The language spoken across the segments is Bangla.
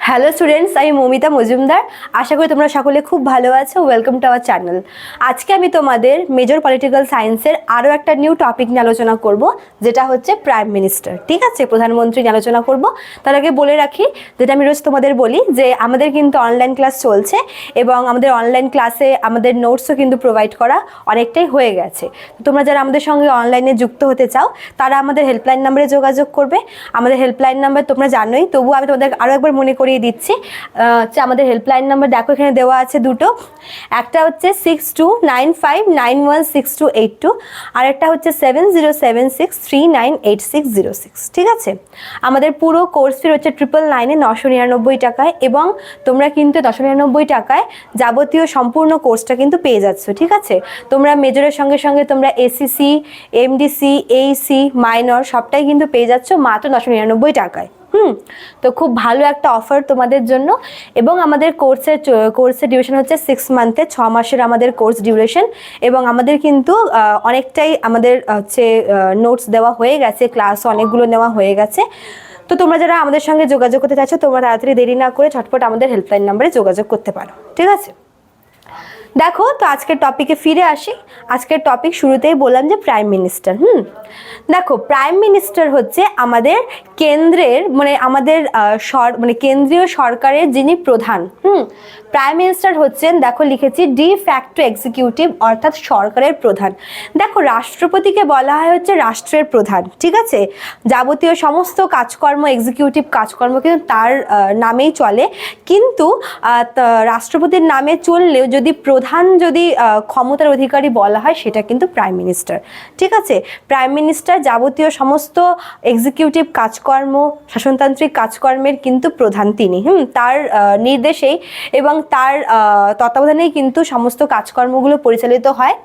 হ্যালো স্টুডেন্টস, আমি মৌমিতা মজুমদার। আশা করি তোমরা সকলে খুব ভালো আছো। Welcome to our channel. আজকে আমি তোমাদের মেজর পলিটিক্যাল সায়েন্সের আরও একটা নিউ টপিক নিয়ে আলোচনা করব, যেটা হচ্ছে প্রাইম মিনিস্টার। ঠিক আছে, প্রধানমন্ত্রী নিয়ে আলোচনা করব। তার আগে বলে রাখি, যেটা আমি রোজ তোমাদের বলি, যে আমাদের কিন্তু অনলাইন ক্লাস চলছে এবং আমাদের অনলাইন ক্লাসে আমাদের নোটসও কিন্তু প্রোভাইড করা অনেকটাই হয়ে গেছে। তোমরা যারা আমাদের সঙ্গে অনলাইনে যুক্ত হতে চাও তারা আমাদের হেল্পলাইন নাম্বারে যোগাযোগ করবে। আমাদের হেল্পলাইন নাম্বার তোমরা জানোই, তবুও আমি তোমাদের আরও একবার মনে করিয়ে দিচ্ছি যে আমাদের হেল্পলাইন নাম্বার দেখো এখানে দেওয়া আছে দুটো। একটা হচ্ছে 6295916282, আর একটা হচ্ছে 7076398606। ঠিক আছে, আমাদের পুরো কোর্স ফি হচ্ছে 999 টাকায়, এবং তোমরা কিন্তু 999 টাকায় যাবতীয় সম্পূর্ণ কোর্সটা কিন্তু পেয়ে যাচ্ছ। ঠিক আছে, তোমরা মেজরের সঙ্গে সঙ্গে তোমরা এসিসি, এমডিসি, এইসি, মাইনর সবটাই কিন্তু পেয়ে যাচ্ছ মাত্র 999 টাকায়। তো খুব ভালো একটা অফার তোমাদের জন্য। এবং আমাদের কোর্সের ডিউরেশন হচ্ছে 6 মান্থে, 6 মাসের আমাদের কোর্স ডিউরেশন। এবং আমাদের কিন্তু অনেকটাই আমাদের হচ্ছে নোটস দেওয়া হয়ে গেছে, ক্লাস অনেকগুলো নেওয়া হয়ে গেছে। তো তোমরা যারা আমাদের সঙ্গে যোগাযোগ করতে চাইছো, তোমরা তাড়াতাড়ি দেরি না করে ঝটপট আমাদের হেল্পলাইন নাম্বারে যোগাযোগ করতে পারো। ঠিক আছে, দেখো তো আজকের টপিকে ফিরে আসি। আজকের টপিক শুরুতেই বললাম যে প্রাইম মিনিস্টার। দেখো, প্রাইম মিনিস্টার হচ্ছে আমাদের কেন্দ্রের আমাদের কেন্দ্রীয় সরকারের যিনি প্রধান। প্রাইম মিনিস্টার হচ্ছেন, দেখো লিখেছি, ডি ফ্যাক্টো এক্সিকিউটিভ, অর্থাৎ সরকারের প্রধান। দেখো, রাষ্ট্রপতিকে বলা হয় হচ্ছে রাষ্ট্রের প্রধান। ঠিক আছে, যাবতীয় সমস্ত কাজকর্ম, এক্সিকিউটিভ কাজকর্ম কিন্তু তার নামেই চলে। কিন্তু রাষ্ট্রপতির নামে চললেও যদি প্রধান ক্ষমতার অধিকারী বলা হয়, সেটা কিন্তু প্রাইম মিনিস্টার। ঠিক আছে, প্রাইম মিনিস্টার যাবতীয় সমস্ত এক্সিকিউটিভ কাজকর্ম, শাসনতান্ত্রিক কাজকর্মের কিন্তু প্রধান তিনি। তার নির্দেশেই এবং তার তত্ত্বাবধানেই কিন্তু সমস্ত কাজকর্মগুলো পরিচালিত হয়।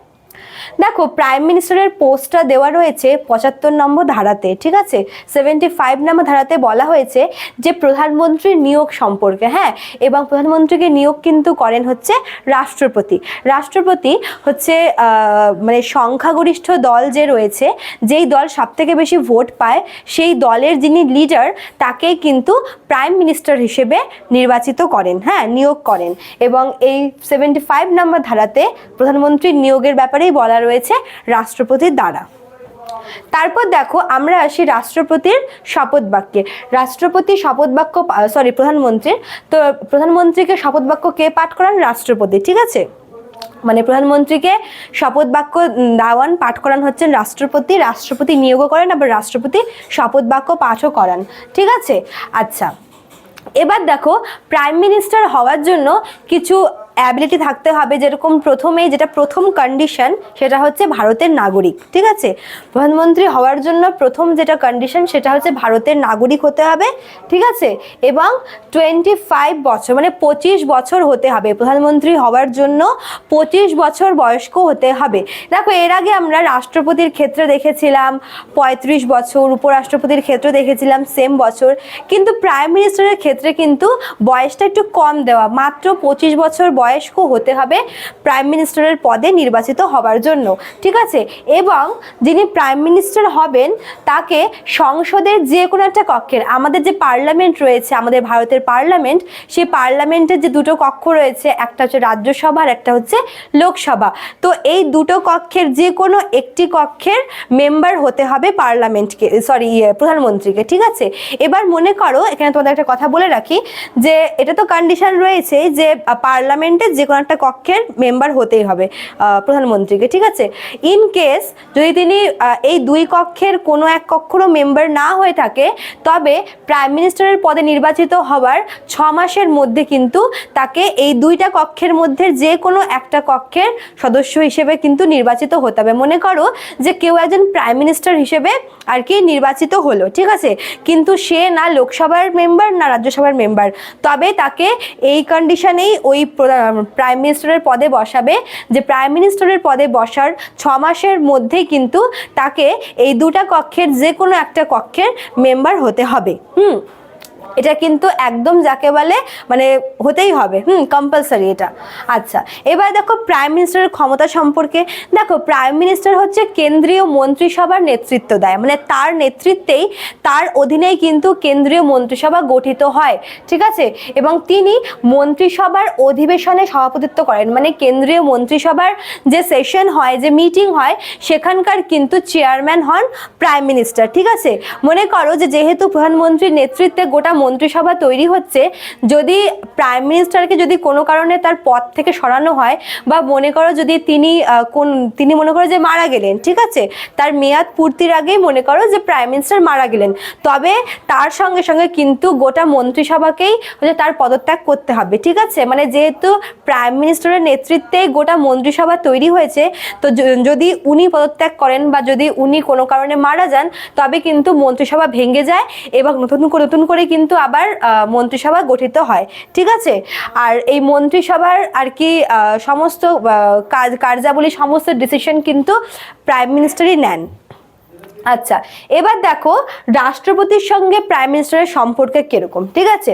দেখো, প্রাইম মিনিস্টারের পোস্টটা দেওয়া রয়েছে 75 নম্বর ধারাতে। ঠিক আছে, 75 নম্বর ধারাতে বলা হয়েছে যে প্রধানমন্ত্রীর নিয়োগ সম্পর্কে। হ্যাঁ, এবং প্রধানমন্ত্রীকে নিয়োগ কিন্তু করেন হচ্ছে রাষ্ট্রপতি। রাষ্ট্রপতি হচ্ছে সংখ্যাগরিষ্ঠ দল যে রয়েছে, যেই দল সবথেকে বেশি ভোট পায়, সেই দলের যিনি লিডার, তাকেই কিন্তু প্রাইম মিনিস্টার হিসেবে নির্বাচিত করেন, নিয়োগ করেন। এবং এই 75 নম্বর ধারাতে প্রধানমন্ত্রীর নিয়োগের ব্যাপারেই বলা রয়েছে রাষ্ট্রপতির দ্বারা। তারপর দেখো, আমরা আসি রাষ্ট্রপতির শপথ বাক্যে। প্রধানমন্ত্রীর, তো প্রধানমন্ত্রীকে শপথ বাক্য কে পাঠ করান? রাষ্ট্রপতি। ঠিক আছে, প্রধানমন্ত্রীকে শপথ বাক্য পাঠ করান হচ্ছেন রাষ্ট্রপতি। রাষ্ট্রপতি নিয়োগও করেন, আবার রাষ্ট্রপতি শপথ বাক্য পাঠও করান। ঠিক আছে, আচ্ছা, এবার দেখো, প্রাইম মিনিস্টার হওয়ার জন্য কিছু অ্যাবিলিটি থাকতে হবে। যেরকম প্রথম কন্ডিশন, সেটা হচ্ছে ভারতের নাগরিক। ঠিক আছে, প্রধানমন্ত্রী হওয়ার জন্য প্রথম যেটা কন্ডিশন, সেটা হচ্ছে ভারতের নাগরিক হতে হবে। ঠিক আছে, এবং 25 বছর 25 বছর হতে হবে। প্রধানমন্ত্রী হওয়ার জন্য 25 বছর বয়স্ক হতে হবে। দেখো, এর আগে আমরা রাষ্ট্রপতির ক্ষেত্রে দেখেছিলাম 35 বছর, উপরাষ্ট্রপতির ক্ষেত্রে দেখেছিলাম সেম বছর, কিন্তু প্রাইম মিনিস্টারের ক্ষেত্রে কিন্তু বয়সটা একটু কম দেওয়া, মাত্র 25 বছর বয়স্ক হতে হবে প্রাইম মিনিস্টারের পদে নির্বাচিত হবার জন্য। ঠিক আছে, এবং যিনি প্রাইম মিনিস্টার হবেন, তাকে সংসদের যে কোনো একটা কক্ষের, আমাদের যে পার্লামেন্ট রয়েছে, আমাদের ভারতের পার্লামেন্ট, সেই পার্লামেন্টের যে দুটো কক্ষ রয়েছে, একটা হচ্ছে রাজ্যসভা আর একটা হচ্ছে লোকসভা, তো এই দুটো কক্ষের যে কোনো একটি কক্ষের মেম্বার হতে হবে প্রধানমন্ত্রীকে। ঠিক আছে, এবার মনে করো, এখানে তোমাদের একটা কথা বলে রাখি, যে এটা তো কন্ডিশন রয়েছে যে পার্লামেন্টের যে কোনো একটা কক্ষের মেম্বার হতেই হবে প্রধানমন্ত্রীকে। ঠিক আছে, ইন কেস যদি তিনি এই দুই কক্ষের কোনো এক কক্ষেরও মেম্বার না হয়ে থাকে, তবে প্রাইম মিনিস্টারের পদে নির্বাচিত হওয়ার 6 মাসের মধ্যে কিন্তু তাকে এই দুইটা কক্ষের মধ্যে যে কোনো একটা কক্ষের সদস্য হিসেবে কিন্তু নির্বাচিত হতে হবে। মনে করো যে কেউ একজন প্রাইম মিনিস্টার হিসেবে আর কি নির্বাচিত হলো, ঠিক আছে, কিন্তু সে না লোকসভার মেম্বার না রাজ্যসভার মেম্বার, তবে তাকে এই কন্ডিশনেই ওই প্রাইম মিনিস্টারের পদে বসাবে, যে প্রাইম মিনিস্টারের পদে বসার 6 মাসের মধ্যেই কিন্তু তাকে এই দুটা কক্ষের যে কোনো একটা কক্ষের মেম্বার হতে হবে। এটা কিন্তু একদম যাকে বলে মানে হতেই হবে, কম্পালসারি এটা। আচ্ছা, এবার দেখো প্রাইম মিনিস্টারের ক্ষমতা সম্পর্কে। দেখো প্রাইম মিনিস্টার হচ্ছে কেন্দ্রীয় মন্ত্রিসভার নেতৃত্ব দেয়, মানে তার নেতৃত্বেই, তার অধীনেই কিন্তু কেন্দ্রীয় মন্ত্রিসভা গঠিত হয়, ঠিক আছে। এবং তিনি মন্ত্রিসভার অধিবেশনে সভাপতিত্ব করেন, মানে কেন্দ্রীয় মন্ত্রিসভার যে সেশন হয়, যে মিটিং হয়, সেখানকার কিন্তু চেয়ারম্যান হন প্রাইম মিনিস্টার, ঠিক আছে। মনে করো যে যেহেতু প্রধানমন্ত্রীর নেতৃত্বে গোটা মন্ত্রিসভা তৈরি হচ্ছে, যদি প্রাইম মিনিস্টারকে যদি কোনো কারণে তার পদ থেকে সরানো হয়, বা মনে করো যদি তিনি মনে করো যে মারা গেলেন, ঠিক আছে, তার মেয়াদ পূর্তির আগেই মনে করো যে প্রাইম মিনিস্টার মারা গেলেন, তবে তার সঙ্গে সঙ্গে কিন্তু গোটা মন্ত্রিসভাকেই তার পদত্যাগ করতে হবে, ঠিক আছে। মানে যেহেতু প্রাইম মিনিস্টারের নেতৃত্বে গোটা মন্ত্রিসভা তৈরি হয়েছে, তো যদি উনি পদত্যাগ করেন বা যদি উনি কোনো কারণে মারা যান, তবে কিন্তু মন্ত্রিসভা ভেঙে যায় এবং নতুন করে কিন্তু আবার মন্ত্রিসভা গঠিত হয়, ঠিক আছে। আর এই মন্ত্রিসভার আর কি সমস্ত কার্যাবলী, সমস্ত ডিসিশন কিন্তু প্রাইম মিনিস্টারই নেন। আচ্ছা, এবার দেখো রাষ্ট্রপতির সঙ্গে প্রাইম মিনিস্টারের সম্পর্ক কিরকম, ঠিক আছে।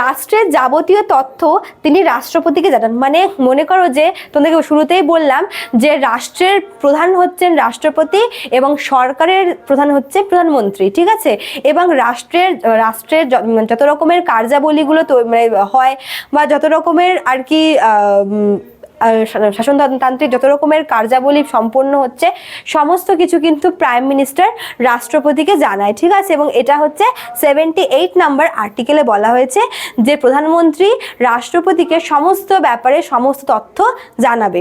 রাষ্ট্রের যাবতীয় তথ্য তিনি রাষ্ট্রপতিকে জানান, মানে মনে করো যে তোমাদেরকে শুরুতেই বললাম যে রাষ্ট্রের প্রধান হচ্ছেন রাষ্ট্রপতি এবং সরকারের প্রধান হচ্ছে প্রধানমন্ত্রী, ঠিক আছে। এবং রাষ্ট্রের যত রকমের কার্যাবলীগুলো হয়, বা যত রকমের আর কি শাসনতান্ত্রিক যত রকমের কার্যাবলী সম্পন্ন হচ্ছে, সমস্ত কিছু কিন্তু প্রাইম মিনিস্টার রাষ্ট্রপতিকে জানায়, ঠিক আছে। এবং এটা হচ্ছে 78 নম্বর আর্টিকেলে বলা হয়েছে যে প্রধানমন্ত্রী রাষ্ট্রপতিকে সমস্ত ব্যাপারে সমস্ত তথ্য জানাবে।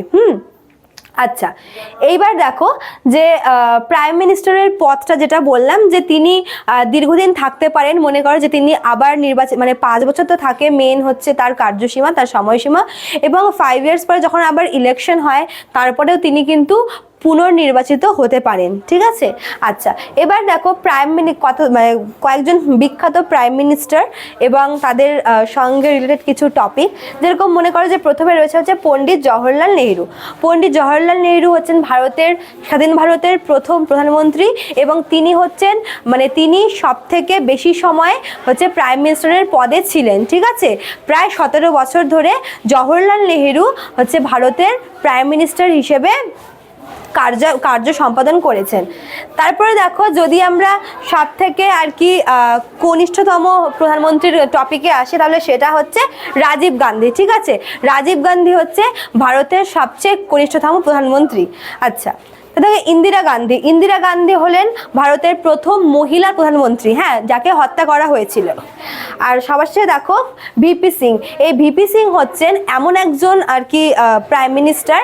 আচ্ছা, এইবার দেখো যে প্রাইম মিনিস্টারের পদটা যেটা বললাম যে তিনি দীর্ঘদিন থাকতে পারেন, মনে করো যে তিনি আবার নির্বাচন, মানে 5 বছর তো থাকে মেন হচ্ছে তার কার্যসীমা, তার সময়সীমা, এবং 5 ইয়ার্স পরে যখন আবার ইলেকশন হয় তারপরেও তিনি কিন্তু পুনর্নির্বাচিত হতে পারেন, ঠিক আছে। আচ্ছা, এবার দেখো কয়েকজন বিখ্যাত প্রাইম মিনিস্টার এবং তাদের সঙ্গে রিলেটেড কিছু টপিক, যেরকম মনে করো যে প্রথমে রয়েছে হচ্ছে পণ্ডিত জওহরলাল নেহরু। পণ্ডিত জওহরলাল নেহরু হচ্ছেন স্বাধীন ভারতের প্রথম প্রধানমন্ত্রী, এবং তিনি হচ্ছেন তিনি সব থেকে বেশি সময় হচ্ছে প্রাইম মিনিস্টারের পদে ছিলেন, ঠিক আছে। প্রায় 17 বছর ধরে জওহরলাল নেহরু হচ্ছে ভারতের প্রাইম মিনিস্টার হিসেবে কার্য সম্পাদন করেছেন। তারপরে দেখো যদি আমরা সব থেকে আর কি কনিষ্ঠতম প্রধানমন্ত্রীর টপিকে আসি, তাহলে সেটা হচ্ছে রাজীব গান্ধী, ঠিক আছে। রাজীব গান্ধী হচ্ছে ভারতের সবচেয়ে কনিষ্ঠতম প্রধানমন্ত্রী। আচ্ছা, দেখো ইন্দিরা গান্ধী হলেন ভারতের প্রথম মহিলা প্রধানমন্ত্রী, হ্যাঁ, যাকে হত্যা করা হয়েছিল। আর সবার সাথে দেখো ভিপি সিং। এই ভিপি সিং হচ্ছেন এমন একজন আর কি প্রাইম মিনিস্টার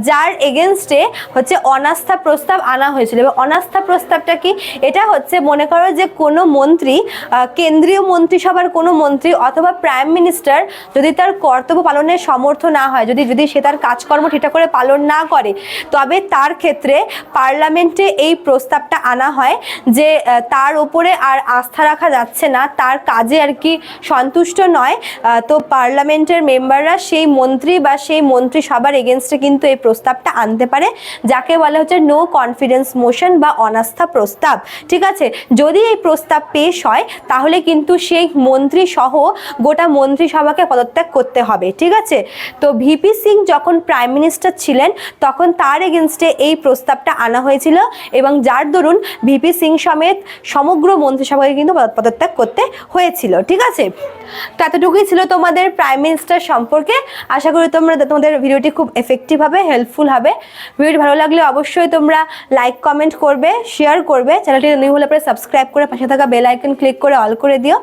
যার এগেনস্টে হচ্ছে অনাস্থা প্রস্তাব আনা হয়েছিল। এবং অনাস্থা প্রস্তাবটা কি? এটা হচ্ছে মনে করো যে কোনো মন্ত্রী, কেন্দ্রীয় মন্ত্রিসভার কোনো মন্ত্রী অথবা প্রাইম মিনিস্টার যদি তার কর্তব্য পালনের সমর্থ না হয়, যদি সে তার কাজকর্ম ঠিকঠাক করে পালন না করে, তবে তার ক্ষেত্রে পার্লামেন্টে এই প্রস্তাবটা আনা হয় যে তার উপরে আর আস্থা রাখা যাচ্ছে না, তার কাজে আর কি সন্তুষ্ট নয়, তো পার্লামেন্টের মেম্বাররা সেই মন্ত্রী বা সেই মন্ত্রিসভার এগেনস্টে কিন্তু এই প্রস্তাবটা আনতে পারে, যাকে বলা হচ্ছে নো কনফিডেন্স মোশন বা অনাস্থা প্রস্তাব, ঠিক আছে। যদি এই প্রস্তাব পেশ হয় তাহলে কিন্তু সেই মন্ত্রী সহ গোটা মন্ত্রিসভাকে পদত্যাগ করতে হবে, ঠিক আছে। তো ভিপি সিং যখন প্রাইম মিনিস্টার ছিলেন তখন তার এগেনস্টে এই প্রস্তাবটা আনা হয়েছিল, এবং যার দরুন ভিপি সিং সমেত সমগ্র মন্ত্রিসভাকে কিন্তু পদত্যাগ করতে হয়েছিল, ঠিক আছে। তো এতটুকুই ছিল তোমাদের প্রাইম মিনিস্টার সম্পর্কে। আশা করি তোমাদের ভিডিওটি খুব এফেক্টিভ হবে, হেল্পফুল হবে। ভিডিওটি ভালো লাগলে অবশ্যই তোমরা লাইক, কমেন্ট করবে, শেয়ার করবে। চ্যানেলটি নিউ হলে পরে সাবস্ক্রাইব করে পাশে থাকা বেল আইকন ক্লিক করে অল করে দিও।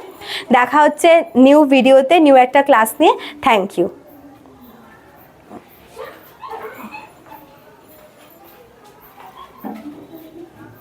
দেখা হচ্ছে নিউ ভিডিওতে, নিউ একটা ক্লাস নিয়ে। Thank you.